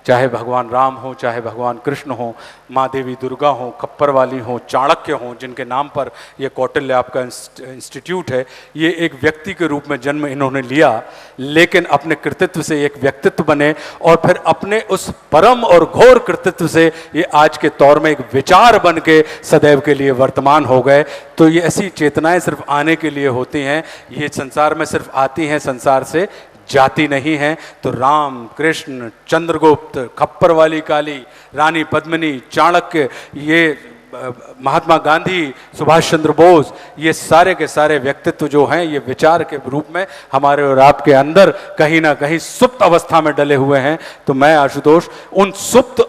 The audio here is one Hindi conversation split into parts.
चाहे भगवान राम हो, चाहे भगवान कृष्ण हो, माँ देवी दुर्गा हो, खप्पर वाली हो, चाणक्य हो, जिनके नाम पर ये कौटिल्य आपका इंस्टीट्यूट है, ये एक व्यक्ति के रूप में जन्म इन्होंने लिया, लेकिन अपने कृतित्व से एक व्यक्तित्व बने और फिर अपने उस परम और घोर कृतित्व से ये आज के तौर में एक विचार बन के सदैव के लिए वर्तमान हो गए। तो ये ऐसी चेतनाएं सिर्फ आने के लिए होती हैं, ये संसार में सिर्फ आती हैं, संसार से जाति नहीं है। तो राम, कृष्ण, चंद्रगुप्त, खप्पर वाली काली, रानी पद्मिनी, चाणक्य, ये महात्मा गांधी, सुभाष चंद्र बोस, ये सारे के सारे व्यक्तित्व जो हैं ये विचार के रूप में हमारे और आपके अंदर कहीं ना कहीं सुप्त अवस्था में डले हुए हैं। तो मैं आशुतोष उन सुप्त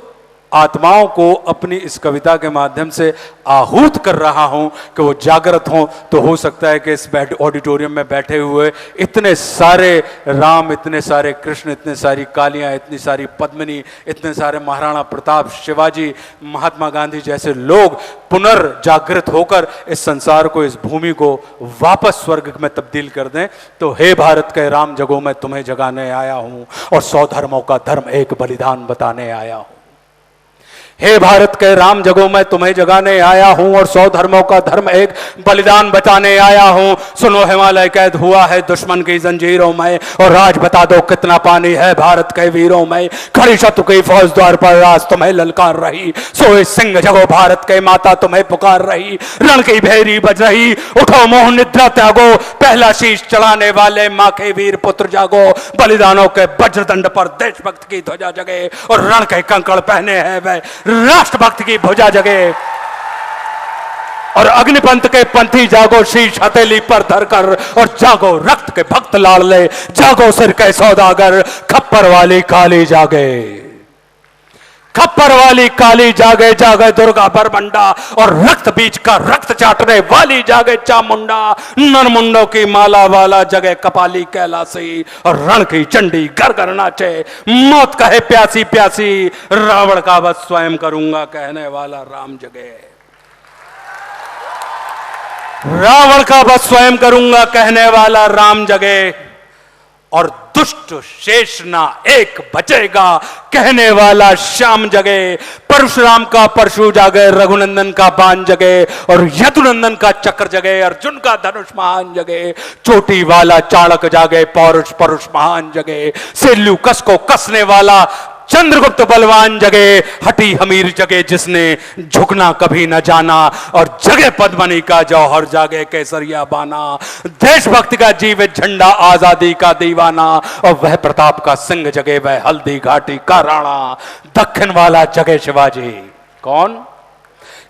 आत्माओं को अपनी इस कविता के माध्यम से आहूत कर रहा हूं कि वो जागृत हों। तो हो सकता है कि इस ऑडिटोरियम में बैठे हुए इतने सारे राम, इतने सारे कृष्ण, इतने सारी कालियां, इतनी सारी पद्मिनी, इतने सारे महाराणा प्रताप, शिवाजी, महात्मा गांधी जैसे लोग पुनर्जागृत होकर इस संसार को, इस भूमि को वापस स्वर्ग में तब्दील कर दें। तो हे भारत के राम जगो मैं तुम्हें जगाने आया हूं और 100 धर्मों का धर्म एक बलिदान बताने आया हूं। हे भारत के राम जगो मैं तुम्हें जगाने आया हूं और 100 धर्मों का धर्म एक बलिदान बताने आया हूं। सुनो हिमालय कैद हुआ है दुश्मन की जंजीरों में और राज बता दो कितना पानी है भारत के वीरों में। खड़ी शत्रु की फौज द्वार पर राज तुम्हें ललकार रही, सोए सिंह जगो भारत के माता तुम्हें पुकार रही। रण की भेरी बज रही, उठो मोह निद्रा त्यागो, पहला शीश चढ़ाने वाले माँ के वीर पुत्र जागो। बलिदानों के वज्रदंड पर देशभक्त की ध्वजा जगे और रण के कंकड़ पहने हैं वे राष्ट्रभक्त की भुजा जगे। और अग्निपंथ के पंथी जागो, शीश हथेली पर धरकर और जागो रक्त के भक्त लाडले, जागो सिर के सौदागर, खप्पर वाली काली जागे, खप्पर वाली काली जागे, जागे दुर्गा बरबंडा और रक्त बीज का रक्त चाटने वाली जागे चामुंडा। नरमुंडों की माला वाला जगे कपाली कैलासी और रण की चंडी घर घर नाचे। मौत कहे प्यासी प्यासी, रावण का वध स्वयं करूंगा कहने वाला राम जगे, रावण का वध स्वयं करूंगा कहने वाला राम जगे। और दुष्ट शेष ना एक बचेगा कहने वाला श्याम जगे। परशुराम का परशु जागे, रघुनंदन का बाण जगे और यदुनंदन का चक्र जगे, अर्जुन का धनुष महान जगे। चोटी वाला चाणक्य जागे, पौरुष परुष महान जगे। सेल्यू कस को कसने वाला चंद्रगुप्त बलवान जगे। हटी हमीर जगे जिसने झुकना कभी न जाना और जगे पद्मनी का जौहर जागे केसरिया बाना। देशभक्ति का जीवित झंडा आजादी का दीवाना और वह प्रताप का सिंह जगे, वह हल्दी घाटी का राणा। दक्षिण वाला जगे शिवाजी, कौन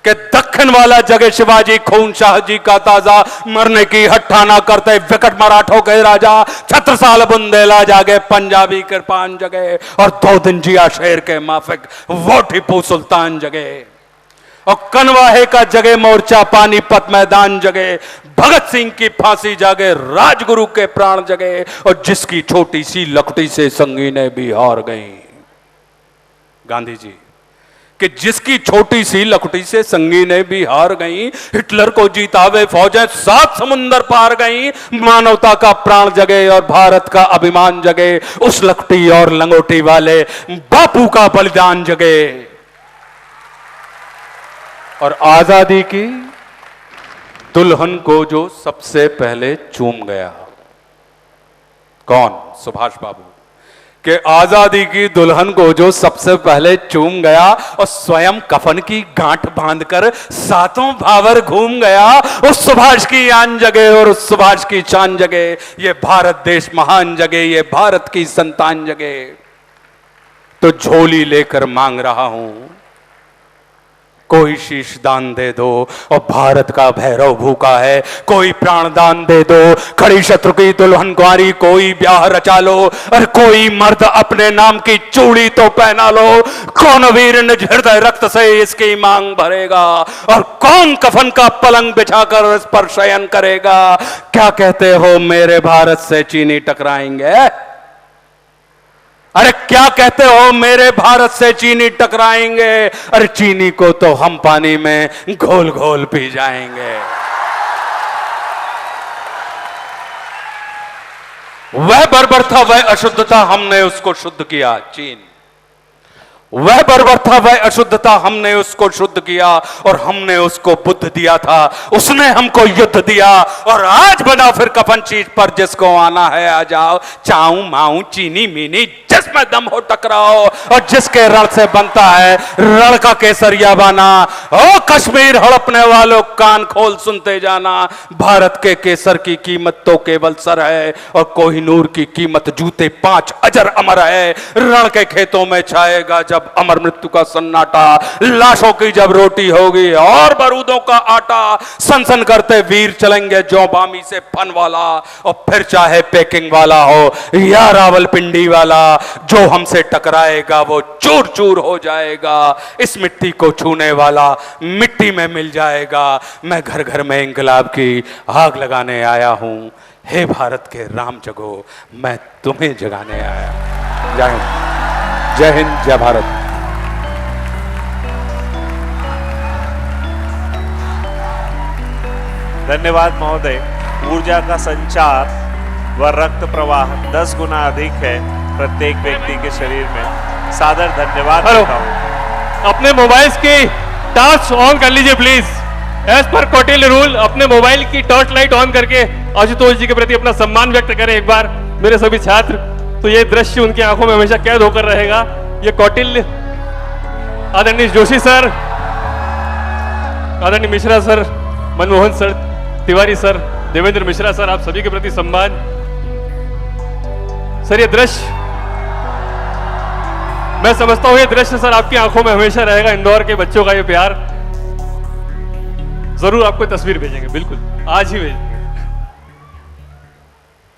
कि दक्षिण वाला जगे शिवाजी, खून शाह जी का ताजा, मरने की हट्ठाना करते विकट मराठों के राजा। छत्रसाल बुंदेला जागे, पंजाबी कृपान जगे और 2 दिन जिया शेर के माफिक वो टीपू सुल्तान जगे। और कनवाहे का जगे मोर्चा, पानीपत मैदान जगे। भगत सिंह की फांसी जागे, राजगुरु के प्राण जगे और जिसकी छोटी सी लकड़ी से संगीनें भी हार गई। गांधी जी कि जिसकी छोटी सी लकड़ी से संगीनें भी हार गई, हिटलर को जीतावे फौजें 7 समुंदर पार गई। मानवता का प्राण जगे और भारत का अभिमान जगे, उस लकड़ी और लंगोटी वाले बापू का बलिदान जगे। और आजादी की दुल्हन को जो सबसे पहले चूम गया, कौन? सुभाष बाबू कि आजादी की दुल्हन को जो सबसे पहले चूम गया और स्वयं कफन की गांठ बांधकर 7 भावर घूम गया। उस सुभाष की आन जगे और उस सुभाष की शान जगे। ये भारत देश महान जगे, ये भारत की संतान जगे। तो झोली लेकर मांग रहा हूं, कोई शीश दान दे दो और भारत का भैरव भूखा है, कोई प्राण दान दे दो। खड़ी शत्रु की दुल्हन कुंवारी, कोई ब्याह रचा लो और कोई मर्द अपने नाम की चूड़ी तो पहना लो। कौन वीर निज हृदय रक्त से इसकी मांग भरेगा और कौन कफन का पलंग बिछाकर इस पर शयन करेगा। क्या कहते हो मेरे भारत से चीनी टकराएंगे? अरे क्या कहते हो मेरे भारत से चीनी टकराएंगे? अरे चीनी को तो हम पानी में घोल घोल पी जाएंगे। वह बर्बर था, वह अशुद्ध था, हमने उसको शुद्ध किया। चीन वह बर्बर था, वह अशुद्ध था, हमने उसको शुद्ध किया और हमने उसको बुद्ध दिया था। उसने हमको युद्ध दिया और आज बना फिर कफन चीज पर, जिसको आना है आ जाओ। चाऊ माऊ चीनी मीनी जिसमें दम हो टकराओ, और जिसके रण से बनता है रण का केसरिया बाना। ओ कश्मीर हड़पने वालों कान खोल सुनते जाना, भारत के केसर की कीमत तो केवल सर है और कोहिनूर की कीमत जूते 5 अजर अमर है। रण के खेतों में छाएगा जब अमर मृत्यु का सन्नाटा, लाशों की जब रोटी होगी और बारूदों का आटा। सनसन करते वीर चलेंगे जो बामी से फन वाला, और फिर चाहे पेकिंग वाला हो या रावलपिंडी वाला, जो हमसे टकराएगा वो चूर चूर हो जाएगा। इस मिट्टी को छूने वाला मिट्टी में मिल जाएगा। मैं घर घर में इंकलाब की आग लगाने आया हूं। हे भारत के राम जगो, मैं तुम्हें जगाने आया। जय हिंद, जय हिंद, जय भारत। धन्यवाद महोदय। ऊर्जा का संचार व रक्त प्रवाह 10 गुना अधिक है प्रत्येक व्यक्ति के शरीर में। सादर धन्यवाद देता हूं। अपने मोबाइल्स की टॉर्च ऑन कर लीजिए please. As per Kautilya rule अपने मोबाइल की टॉर्च लाइट ऑन करके आशुतोष जी के प्रति अपना सम्मान व्यक्त करें एक बार मेरे सभी छात्र। तो ये दृश्य उनकी आंखों में हमेशा कैद होकर रहेगा। ये कौटिल्य, आदरणीय जोशी सर, आदरणीय Mishra sir, Manmohan sir, Tiwari sir, Devendra Mishra sir, आप सभी के प्रति सम्मान। सर ये दृश्य, मैं समझता हूं ये दृश्य सर आपकी आंखों में हमेशा रहेगा। इंदौर के बच्चों का ये प्यार। जरूर आपको तस्वीर भेजेंगे, बिल्कुल आज ही भेजेंगे।